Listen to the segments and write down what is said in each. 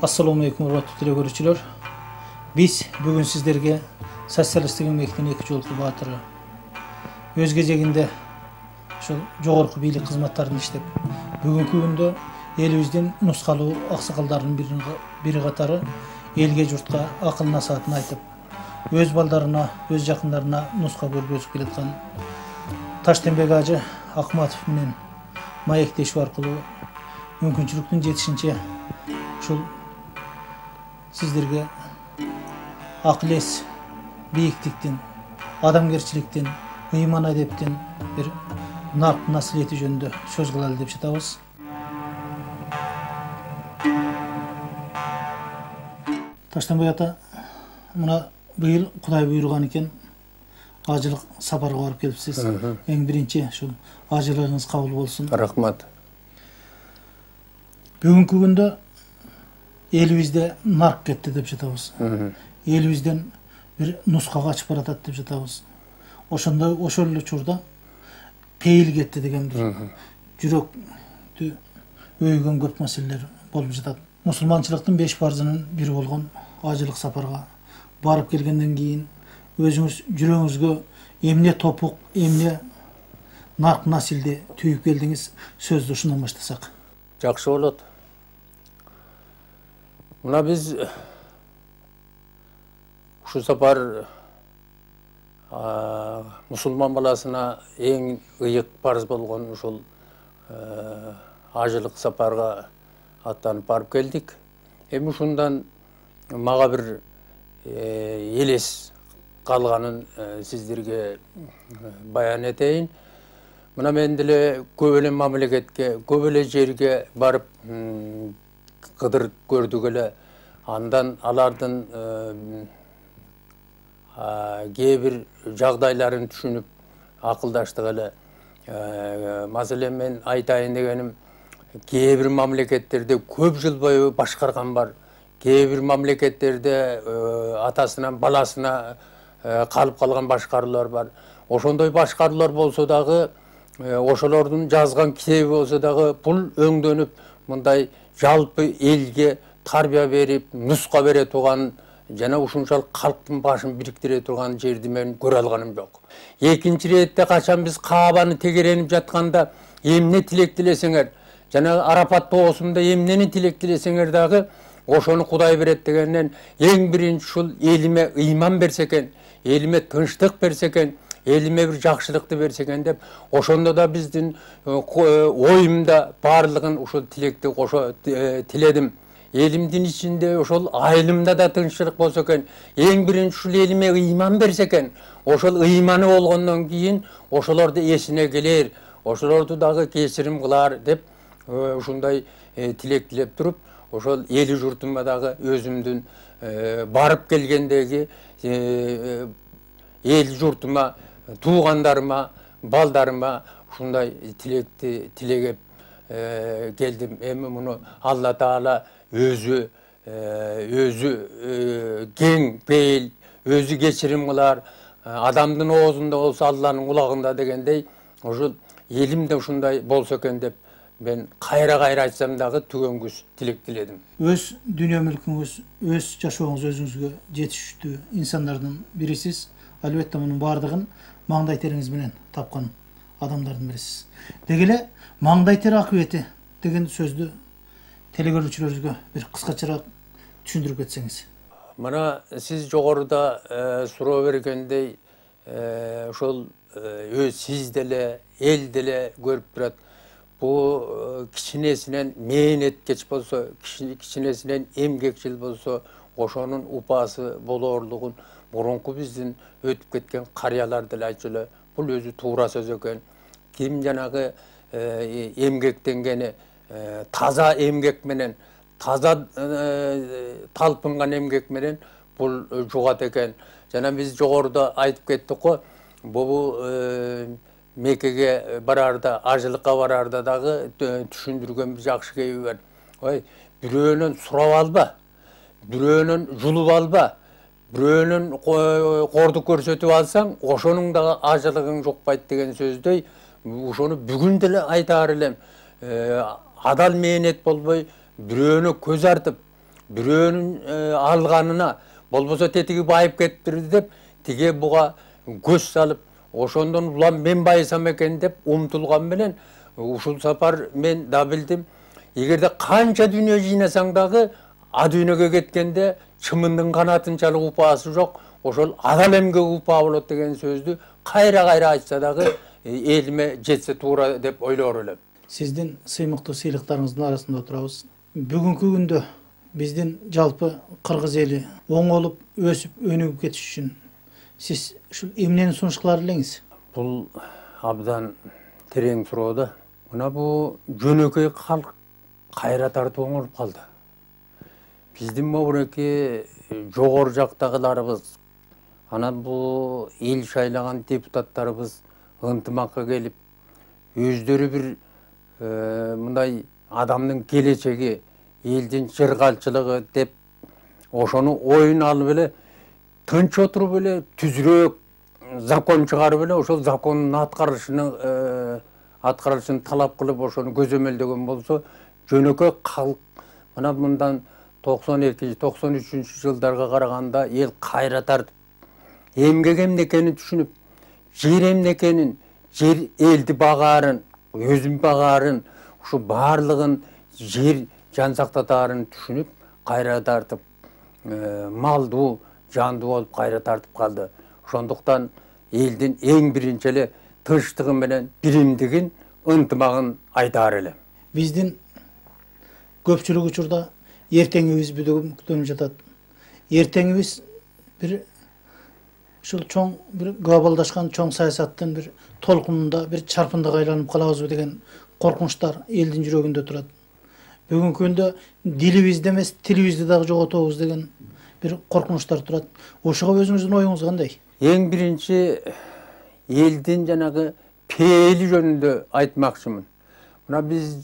Assalamu alaikum урматтуу телекөрүүчүлөр. Biz бүгүн сиздерге социалисттик эмгектин эки жолку баатыры өз кезегинде ошол жогорку бийлик кызматтарын иштеп, бүгүнкү күндө элибиздин нускалуу аксакалдарынын бири катары элге журтка акыл насаатын айтып, өз балдарына, өз жакындарына нуска көргөзүп келаткан Таштенбек ажы Акматов менен маектешүү аркылуу мүмкүнчүлүктүн жетишинче ушул сиздерге акыл эс, бийиктиктин, адамгерчиликтин, ыйман адептин бир нарк насилети жөнүндө сөз кылалы деп жатабыз. Таштенбек ата, мына быйыл Кудай буйруган экен, ажылык сапарга барып келипсиз. Эң биринчи ушул ажылыгыңыз кабыл болсун. Рахмат. Бүгүнкү күндө элибизде нарк кетти деп жатабыз. Элибизден бир нуска качып баратат деп жатабыз. Ошол эле учурда пейил кетти деген бир жүрөктү өйгөн көп маселелер болуп жатат. Мусулманчылыктын 5 парзынын бири болгон ажылык сапарга барып келгенден кийин өзүңүз жүрөгүңүзгө эмне топук, эмне нарк насилди түйүп келдиңиз, сөздү ушундан баштасак. Жакшы болот. Мына биз ушу сапар мусулман баласына эң ыйык парз болгон ушул ажылык сапарга аттанып барып келдик. Эми ушундан мага бир элес калганын сиздерге баян этейин. Мына мен деле көп эле мамлекетке, көп эле жерге барып кыдырып көрдүк эле. Андан алардын кээ бир жагдайларын түшүнүп акылдаштык эле. Маселен мен айтайын дегеним, кээ бир мамлекеттерде көп жыл бою башкарган бар. Кээ бир мамлекеттерде атасынан баласына калып калган башкаруулар бар. Ошондой башкаруулар болсо дагы, ошолордун жазган китеби болсо дагы, бул өңдөнүп мындай жалпы элге тарбия берип, нуска бере турган жана ушунчалык калктын башын бириктире турган жерди мен көрө алганым жок. Экинчи иретте качан биз Каабаны тегеренип жатканда эмне тилек тилесеңер, жана Арапат тоосунда эмнени тилек тилесеңер дагы ошону Кудай берет дегенден эң биринчи ушул элиме ыйман берсе экен, элиме тынчтык берсе экен, элиме бир жакшылыкты берсе экен деп, ошондо да биздин оюмда баардыгын ушул тилекти кошо тиледим. Элимдин ичинде ошол айылымда да тынччылык болсо экен, эң биринчи ушул элиме ыйман берсе экен, ошол ыйманы болгондон кийин ошолорду эсине келер, ошолорду дагы кечирим кылар деп ушундай тилек тилеп туруп, ошол эли журтума дагы өзүмдүн барып келгендеги эл журтума, туугандарыма, балдарыма ушундай тилекти тилегеп келдим. Эми муну Алла Таала өзү кең пейил, өзү кечирим кылар, адамдын оозунда болсо Алланын кулагында дегендей, ошол элимде ушундай болсо экен деп мен кайра айтсам дагы түгөнгүс тилек тиледим. Өз дүйнө мүлкүңүз, өз жашооңуз өзүңүзгө жетиштүү инсандардын бирисиз. Албетте мунун баардыгын маңдай териңиз менен тапкан адамдардын бирисиз. Деги эле маңдай тер акыбети деген сөздү телекөрүүчүлөрүбүзгө бир кыскачараак түшүндүрүп кетсеңиз. Мына сиз жогоруда суроо бергендей, ошол сиз деле, эл деле көрүп турат. Бу кичинесинен мээнеткеч болсо, кичинесинен эмгекчил болсо, ошонун упаасы болоорлугун мурунку биздин өтүп кеткен карыялар деле айтчу эле. Бул өзү туура сөз экен. Ким жанагы эмгектенгени таза эмгек менен, таза талпынган эмгек менен бул жугат экен. Жана биз жогоруда айтып кеттик го, бул Меккеге барарда, ажылыкка барарда дагы түшүндүргөн бир жакшы кеби бар. Ой, бирөөнөн сурап алба, бирөөнөн жулуп алба, бирөөнөн корду көрсөтүп алсаң, ошонун дагы ажылыгың жукпайт деген сөздөй, ошону бүгүн деле айтаар элем. Адал мээнет болбой, бирөөнө көз артып, Büröөнүн алганына болбосо тетиги байып кетиптирди деп тиге буга көз салып, ошондон улам мен байысам экен деп умтулган менен ушул сапар мен да билдим, эгерде канча дүйнө жыйнасаң дагы а дүйнөгө кеткенде чымындын канатынчалык упаасы жок, ошол адал эмгек упаа болот деген сөздү кайра айтса дагы элиме жетсе туура деп ойлоор элем. Сиздин сыймыктуу сыйлыктарыңыздын арасында отурабыз. Бүгүнкү күндө биздин жалпы кыргыз эли оңолуп, өсүп, өнүгүп кетиш үчүн сиз ушул эмнени сунуш кылар элеңиз? Бул абдан терең суроо да. Мына бул жөнөкөй калк кайра тартып оңолуп калды. Биздин могуреки жогору жактагыларыбыз, анан бул эл шайлаган депутаттарыбыз ынтымакка келип, өздөрү бир мындай адамдын келечеги, элдин жыргалчылыгы деп ошону оюн алып эле тынч отуруп эле түзүрөөк закон чыгарып эле ошол закондун аткарылышын талап кылып ошону көзөмөлдөгөн болсо, жөнөкөй калк мына мындан 92-93 жылдарга караганда эл кайра тартып, эмгек эмнекенин түшүнүп, жер эмнекенин, жер элди багаарын, өзүн багаарын, ушу баардыгын жер жан сактатаарын түшүнүп, кайра тартып, малдуу, жандуу болуп кайра тартып калды. Ошондуктан элдин эң биринчи эле тынчтыгы менен биримдигин, ынтымагын айтаар элем. Биздин көпчүлүк учурда эртеңибиз бүдөгүнүп жатат. Эртеңибиз бир ушул чоң бир глобалдашкан чоң саясаттын бир толкунунда бир чарпындыга айланып калабызбы деген коркунучтар элдин жүрөгүндө турат. Бүгүнкү күндө дилибизди эмес, тилибизди дагы жоготобуз деген бир коркунучтар турат. Ошого өзүңүздүн оюңуз кандай? Эң биринчи элдин жанагы пээли жөнүндө айтмакчымын. Мына биз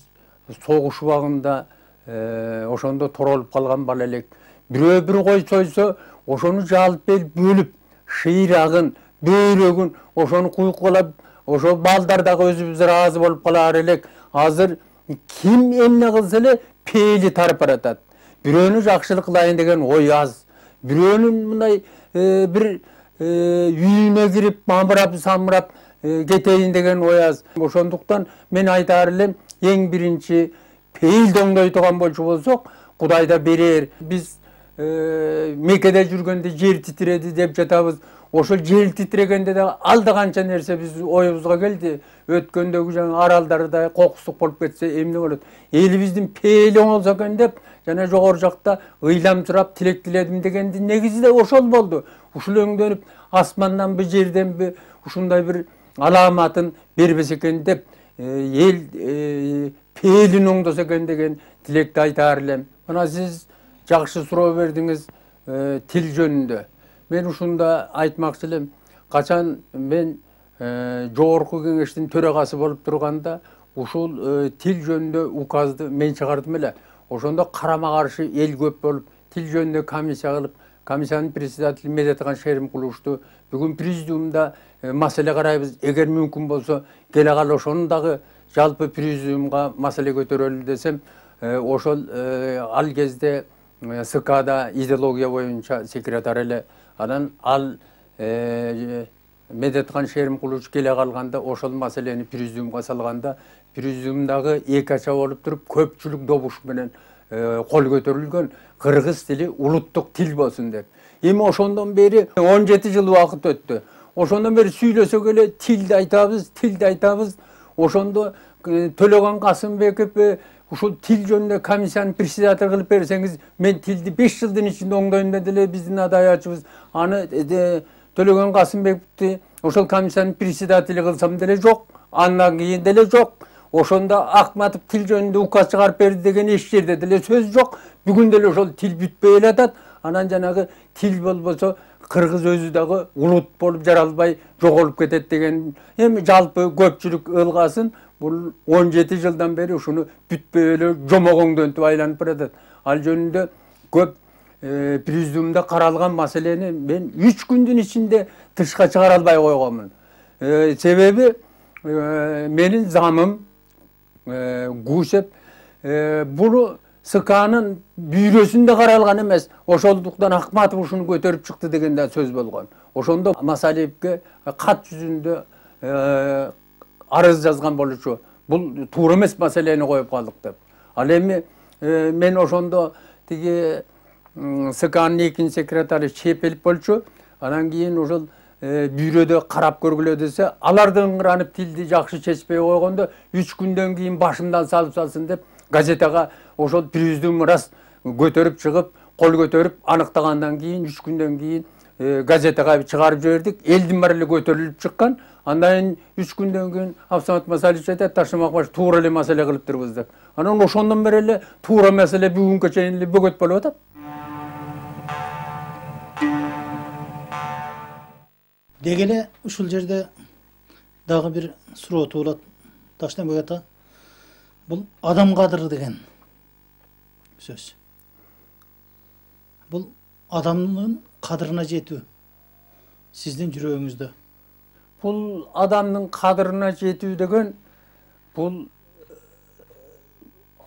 согуш убагында ошондо торолуп калган бала элек. Бирөө бир кой сойсо, ошону жалп бөлүп, шыйрагын, бөйрөгүн, ошону куйкулап, ошол балдар дагы өзүбүз ыраазы болуп калаар элек. Азыр ким эмне кылса эле пээли тарып баратат. Бирөөнү жакшылык кылайын деген ой аз. Бирөөнүн мындай бир үйүнө кирип, мамырап, самырап кетейин деген ой аз. Ошондуктан мен айтаар элем, эң биринчи пейилди оңдой турган болсок, Кудай да берер. Биз Меккеде жүргөндө жер титиреди деп жатабыз. Ошол жер титирегенде да алда канча нерсе биз оюбузга келди. Өткөндөгү жаңы аралдарда кокустук болуп кетсе эмне болот? Элибиздин пейили оңолсо экен деп, жана жогору жакта ыйлам сурап, тилек тиледим дегенди негизи ошол болду. Ушул өңдөнүп, асманданбы, жерденби ушундай бир аламатын бербесе экен деп, эл пээлин оңдосо экен деген тилекти айтаар элем. Мына сиз жакшы суроо бердиңиз тил жөнүндө. Мен ушунда айтмакчы элем, качан мен жогорку кеңештин төрагасы болуп турганда, ушул тил жөнүндө указды мен чыгардым эле. Ошондо карама каршы эл көп болуп, тил жөнүндө комиссия кылып, комиссиянын председатели Медетхан Шеримкуловду бүгүн президиумда маселе карайбыз. Эгер мүмкүн болсо, келе кал ошону дагы жалпы президиумга маселе көтөрөлү десем, ошол ал кезде СКда идеология боюнча секретарь эле. Анан ал Медетхан Шеримкулович келе калганда, ошол маселени президиумга салганда, президиумдагы эки ача болуп туруп, көпчүлүк добуш менен кол көтөрүлгөн, кыргыз тили улуттук тил болсун деп. Эми ошондон бери 17 жыл убакыт өттү. Ошондон бери сүйлөсөк эле тилди айтабыз. Ошондо Төлөгөн Касымбеков ушул тил жөнүндө комиссиянын председатель кылып берсеңиз, мен тилди 5 жылдын ичинде оңдойм деп эле биздин адаячыбыз. Аны Төлөгөн Касымбековду ошол комиссиянын председатели кылсам деле жок, андан кийин деле жок. Ошондо Акматов тил жөнүндө указ чыгарып берди деген эч жерде деле сөз жок. Бүгүн деле ошол тил бүтпөй элатат. Анан жанагы тил болбосо кыргыз өзү дагы улут болуп жаралбай жоголуп кетет деген эми жалпы көпчүлүк ылгасын. Бул 17 жылдан бери ушуну бүтпөй эле жомогоңдөнтүп айланып баратат. Ал жөнүндө көп президиумда каралган маселени мен 3 күндүн ичинде тышка чыгара албай койгонмун. Себеби менин замым Гусев буну Sıkanın büyresinde karalgan emes. Oşolduktan Akmatov uşunu götörüp çıktı degende söz bolgan. Oşonda Masaliyevke kat yüzünde arız yazgan boluşu. Bu tuğra emes masaleni koyup kaldık dep. Al emi men oşonda tigi Sıkanın ikinci sekretari çepelip boluşu. Anan keyin oşol büyrödө karap көргүлө dese, alardan ıranıp tildi jakşı çeşpeye koygonda 3 günden keyin başımdan salıp salsın dep gazetага oşol pürüzdүн ras götörüp çıkıp, kol götörüp anıktagandan keyin 3 günden keyin gazetага çıkarıp жибердик. Elдин баары эле көтөрүлүп чыккан. Андан 3 günden keyin Абсамат Масалич айтат, таштамак баш туура эле маселе кылыптырбыз деп. Анан ошондон бери эле туура маселе бүгүнкү чейин эле бөгөт болуп атат. Degele uşul jerde dagı bir suroo tuğulat. Taştanbek ata, bul adam kadırı degen söz. Bul adamın kadırına jetүү sizdin жүрөгүңүздө. Bul adamın kadırına jetүү деген bul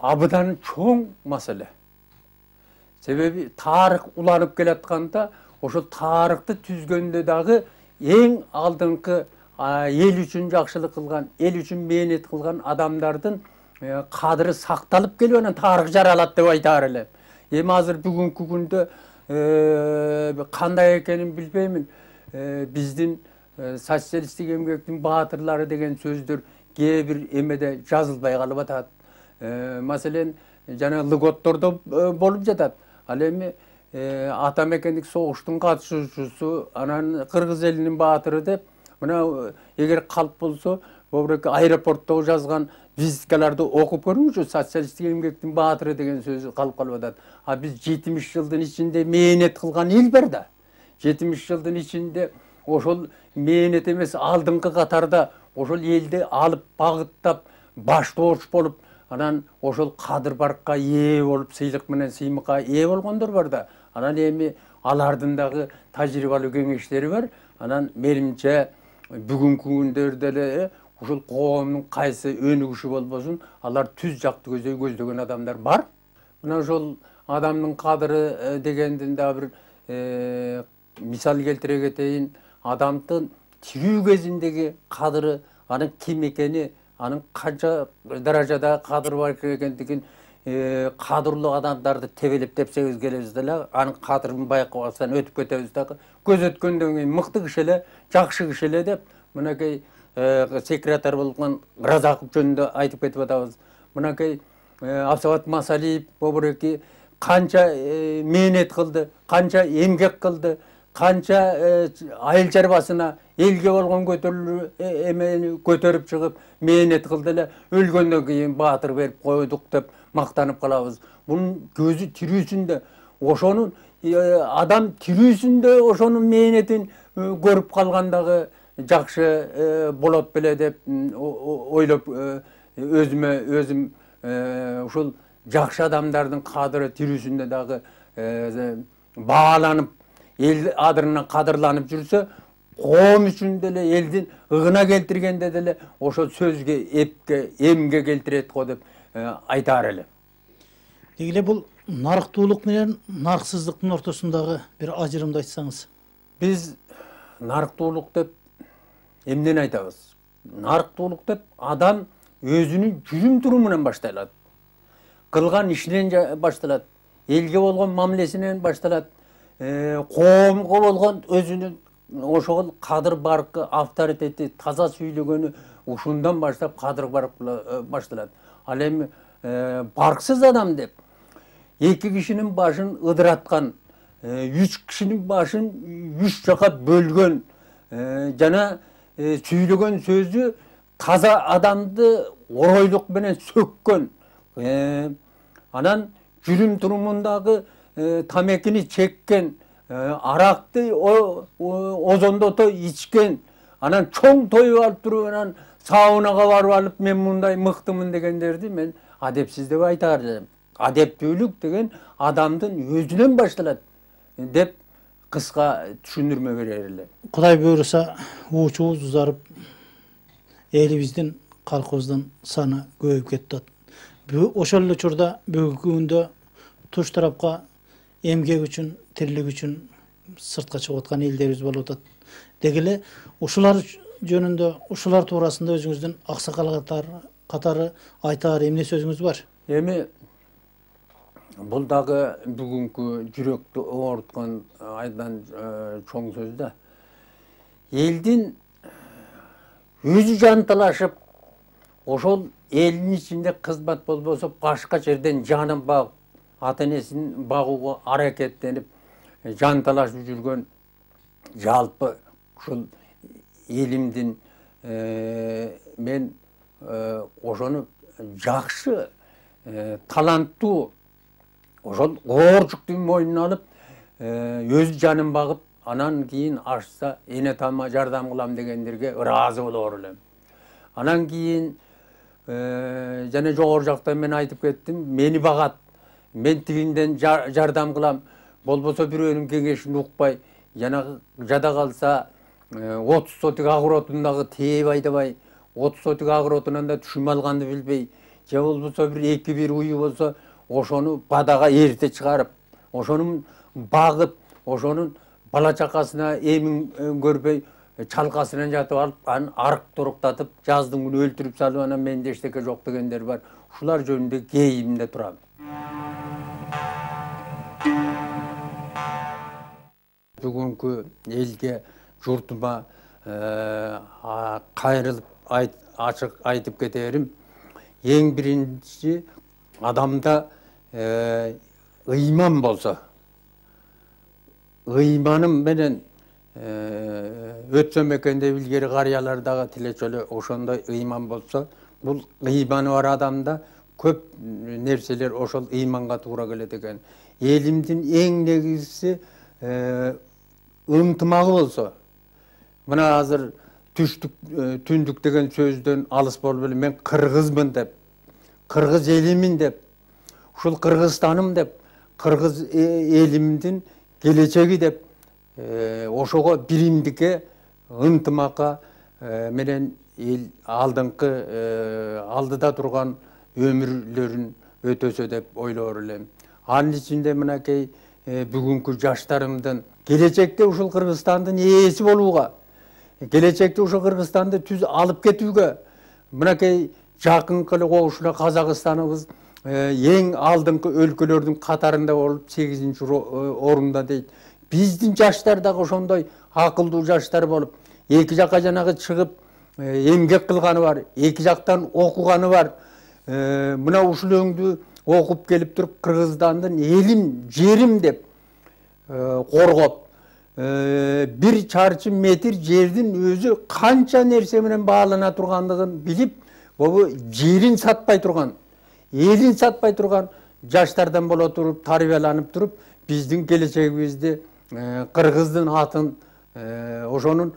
abıdan çoğun mesele. Sebebi tarih ulanıp gelatkanda oşo tarihti tüzgöndө dagı en aldыңкы el üçün jakşılık kılgan, el üçün mehnet kılgan adamdardın kadırı saktılıp geliyor, anан tarih jaralat dep aytar elem. Эми азыр бүгүнкү күндө кандай экенин билбеймин. Биздин социалисттик эмгектин баатырлары деген сөздөр кээ бир эмеде жазылбай калып атат. Маселен, жана лыготтордо болуп жатат. Ал эми ата мекендик согуштун катышуучусу, анан кыргыз элинин баатыры деп, мына эгер калп болсо, Бобрек аэропорттогу жазган визиткаларды окуп көрүңүзчү, социалисттик эмгектин баатыры деген сөзү калып атат. А биз 70 жылдын ичинде мээнет кылган эл бар да. 70 жылдын ичинде ошол мээнет эмес, алдыңкы катарда ошол элди алып багыттап, баштооч болуп, анан ошол кадыр баркка ээ болуп, сыйлык менен сыймыкка ээ болгондор бар да. Анан эми алардын дагы тажрыйбалуу кеңештери бар. Анан менимче бүгүнкү күндөрдө эле ушул коомдун кайсы өнүгүшү болбосун, алар түз жакты көздөгөн адамдар бар. Мына ошол адамдын кадыры дегендин да бир мисал келтире кетейин. Адамдын тирүү кезиндеги кадыры, анын ким экени, анын канча даражада кадыры бар экендигин кадырлуу адамдарды тебелеп тепсеңиз келебиз деле, анын кадырын байкабастан өтүп кетебиз дагы. Көз өткөндөн кийин мыкты киши эле, жакшы киши эле деп, мынакей секретарь болгон Разаков жөнүндө айтып кетип атабыз. Мынакей Абсамат Масалиев Бобуреки канча мээнет кылды, канча эмгек кылды, канча айыл чарбасына элге болгон эмени көтөрүп чыгып мээнет кылды эле, өлгөндөн кийин баатыр берип койдук деп мактанып калабыз. Бунун көзү тирүүсүндө, ошонун адам тирүүсүндө ошонун мээнетин көрүп калгандагы жакшы болот беле деп ойлоп өзүм ушул жакшы адамдардын кадыры тирүүсүндө дагы бааланып, эл адырынан кадырланып жүрсө, коом үчүн деле, элдин ыгына келтиргенде деле ошол сөзгө, эпке, эмге келтирет го деп айтар элем. Дегеле бул нарыктуулук менен нарксыздыктын ортосундагы бир ажырымды айтсаңыз. Биз нарыктуулук деп эмнени айтабыз? Нарыктуулук деп адам өзүнүн жүрүм турумунан башталат. Кылган ишинен башталат. Элге болгон мамилесинен башталат. Коомго болгон өзүнүн ошол кадыр баркы, авторитети, таза сүйлөгөнү ушундан баштап кадыр башталат. Ал эми барксыз адам деп эки кишинин башын ыдыраткан, 3 кишинин башын 3 жака бөлгөн, жана сүйлөгөн сөзү таза адамды оройлук менен сөккөн, анан жүрүм турумундагы тамекини чеккен, аракты озондото ичкен, анан чоң той алып туруп, анан саунага барып алып, мен мындай мыктымын дегендерди мен адепсиз деп айтар элем. Адептүүлүк деген адамдын өзүнөн башталат деп кыска түшүндүрмө берер элем. Кудай буйруса, уучубуз узарып, элибиздин, калкыбыздын саны көбөйүп кетти. Ошол эле учурда бүгүнкү күндө туш тарапка эмгек үчүн, тирилик үчүн сыртка чыгып аткан элдерибиз болуп атат. Деги эле ушулар жөнүндө, ушулар туурасында өзүңүздүн аксакал катары айтаар эмне сөзүңүз бар? Эми бул дагы бүгүнкү жүрөктү ооруткан айдан чоң сөз да. Элдин өзү жанталашып, ошол элдин ичинде кызмат болбосо башка жерден жанын багып, ата энесин багууга аракеттенип, жанталашып жүргөн жалпы ушул элимдин мен ошону жакшы, таланттуу, ошол оор жүктү мойнуна алып, өз жанын багып, анан кийин ашса эне тама жардам кылам дегендерге ыраазы болоор элем. Анан кийин жана жогору жакта мен айтып кеттим, мени багат, мен тигинден жардам кылам, болбосо бирөөнүн кеңешин укпай, жана жада калса 30 сотик агыротундагы тээп айдабай, 30 сотик агыротунан да түшүм алганды билбей, же болбосо бир 2-1 уyu болсо, ошону бадага эрте чыгарып, ошонун багып, ошонун бала чакасына эмин көрбөй, чалкасынан жатып алып, анан арык торуктатып, жаздын күнү өлтүрүп салып, анан менде эчтеке жок дегендер бар. Ушулар жөнүндө кейимде турам. Бүгүнкү элге, журтума кайрылып ачык айтып кетерим. Эң биринчи адамда ыйман болсо, ыйманым менен өтсөм экен деп илгери карыялар дагы тилечү эле ошондой ыйман болсо, бул ыйманы бар адамда көп нерселер ошол ыйманга туура келет экен. Элимдин эң негизгиси ынтымагы болсо. Мына азыр түштүк, түндүк деген сөздөн алыс болуп эле мен кыргызмын деп, кыргыз элимин деп, ушул Кыргызстаным деп, кыргыз элимдин келечеги деп, ошого биримдикке, ынтымакка менен эл алдыда турган өмүрлөрүн өтөсө деп ойлоор элем. Анын ичинде мынакей бүгүнкү жаштарымдын келечекте ушул Кыргызстандын ээси болууга, келечекте ушул Кыргызстанды түз алып кетүүгө, мынакей жакынкы эле кошуна Казакстаныбыз эң алдыңкы өлкөлөрдүн катарында болуп 8-орунда дейт. Биздин жаштар дагы ошондой акылдуу жаштар болуп, эки жакка жанагы чыгып эмгек кылганы бар, эки жактан окуганы бар. Мына ушул өңдү окуп келип туруп Кыргызстандын элим, жерим деп коргоп, 1 чарчы метр жердин өзү канча нерсе менен баалана тургандыгын билип, бул жерин сатпай турган, элин сатпай турган жаштардан боло туруп, тарбияланып туруп, биздин келечегибизди, кыргыздын атын, ошонун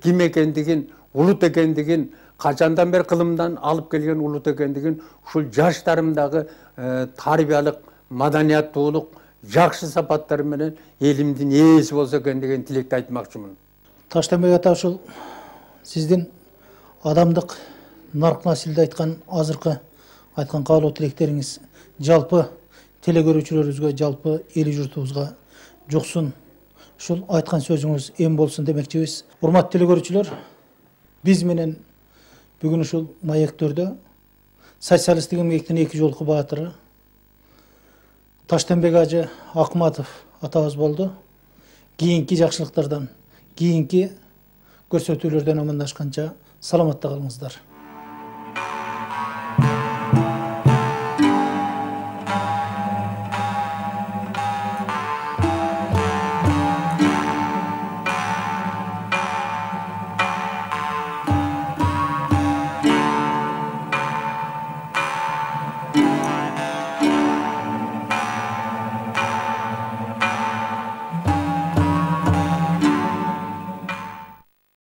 ким экендигин, улут экендигин, качандан бери кылымдан алып келген улут экендигин ушул жаштарымдагы тарбиялык, маданияттуулук, жакшы сапаттар менен элимдин ээси болсо экен деген тилекти айтмакчымын. Таштанбек ата, ушул сиздин адамдык нарк насилде айткан азыркы айткан каалоо тилектериңиз жалпы теле көрүүчүлөрүбүзгө, жалпы эли журтубузга жуксун. Ушул айткан сөзүңүз эм болсун демекчибиз. Урматтуу теле көрүүчүлөр, биз менен бүгүн ушул маектөрдө социалисттик эмгектин 2 жолку баатыры Таштанбек ажы Акматов атабыз болду. Кийинки жакшылыктардан, кийинки көрсөтүүлөрдөн амандашканча саламатта калыңыздар.